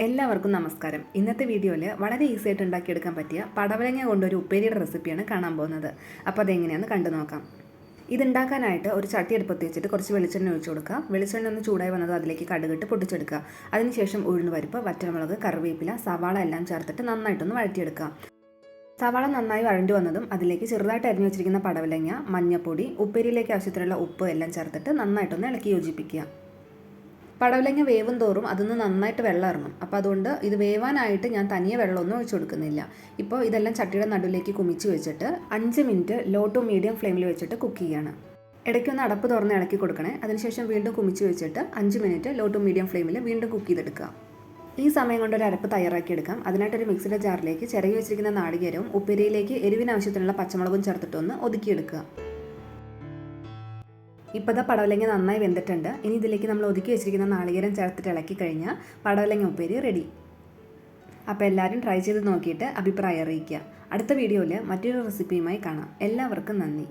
എല്ലാവർക്കും നമസ്കാരം. ഇന്നത്തെ വീഡിയോയിൽ വളരെ ഈസി ആയിട്ട് ഉണ്ടാക്കിയെടുക്കാൻ പറ്റിയ പടവലങ്ങ കൊണ്ടൊരു ഉപ്പേരിയുടെ റെസിപ്പിയാണ് കാണാൻ പോകുന്നത്. അപ്പോൾ അതെങ്ങനെയാണെന്ന് കണ്ടു നോക്കാം. ഇതുണ്ടാക്കാനായിട്ട് ഒരു ചട്ടി അടുപ്പത്ത് വെച്ചിട്ട് കുറച്ച് വെളിച്ചെണ്ണ ഒഴിച്ചു കൊടുക്കുക. വെളിച്ചെണ്ണ ഒന്ന് ചൂടായി വന്നത് അതിലേക്ക് കടുകിട്ട് പൊട്ടിച്ചെടുക്കുക. അതിനുശേഷം ഉഴുന്നുപരിപ്പ്, വറ്റൽമുളക്, കറിവേപ്പില, സവാള എല്ലാം ചേർത്തിട്ട് നന്നായിട്ടൊന്ന് വഴറ്റിയെടുക്കുക. സവാള നന്നായി വഴണ്ടി വന്നതും അതിലേക്ക് ചെറുതായിട്ട് അരിഞ്ഞു വെച്ചിരിക്കുന്ന പടവലങ്ങ, മഞ്ഞൾപ്പൊടി, ഉപ്പേരിയിലേക്ക് ആവശ്യത്തിനുള്ള ഉപ്പ് എല്ലാം ചേർത്തിട്ട് നന്നായിട്ടൊന്ന് ഇളക്കി യോജിപ്പിക്കുക. പടവലങ്ങ വേവും തോറും അതൊന്ന് നന്നായിട്ട് വെള്ളം ഇറങ്ങും. അപ്പോൾ അതുകൊണ്ട് ഇത് വേവാനായിട്ട് ഞാൻ തനിയെ വെള്ളമൊന്നും ഒഴിച്ചു കൊടുക്കുന്നില്ല. ഇപ്പോൾ ഇതെല്ലാം ചട്ടിയുടെ നടുവിലേക്ക് കുമിച്ച് വെച്ചിട്ട് 5 മിനിറ്റ് ലോ ടു മീഡിയം ഫ്ലെയിമിൽ വെച്ചിട്ട് കുക്ക് ചെയ്യാണ്. ഇടയ്ക്കൊന്ന് അടപ്പ് തുറന്ന് ഇളക്കി കൊടുക്കണേ. അതിനുശേഷം വീണ്ടും കുമിച്ച് വെച്ചിട്ട് 5 മിനിറ്റ് ലോ ടു മീഡിയം ഫ്ലെയിമിൽ വീണ്ടും കുക്ക് ചെയ്തെടുക്കുക. ഈ സമയം കൊണ്ട് ഒരു അരപ്പ് തയ്യാറാക്കിയെടുക്കാം. അതിനായിട്ടൊരു മിക്സിയുടെ ജാറിലേക്ക് ചിരകി വെച്ചിരിക്കുന്ന നാളികേരവും ഉപ്പേരിയിലേക്ക് എരിവിന് ആവശ്യത്തിനുള്ള പച്ചമുളകും ചേർത്തിട്ടൊന്ന് ഒതുക്കിയെടുക്കുക. ഇപ്പോൾ പടവലങ്ങ നന്നായി വെന്തിട്ടുണ്ട്. ഇനി ഇതിലേക്ക് നമ്മൾ ഒതുക്കി വെച്ചിരിക്കുന്ന നാളികേരം ചേർത്തിട്ട് ഇളക്കി കഴിഞ്ഞാൽ പടവലങ്ങ ഉപ്പേരി റെഡി. അപ്പോൾ എല്ലാവരും ട്രൈ ചെയ്ത് നോക്കിയിട്ട് അഭിപ്രായം അറിയിക്കുക. അടുത്ത വീഡിയോയിൽ മറ്റൊരു റെസിപ്പിയുമായി കാണാം. എല്ലാവർക്കും നന്ദി.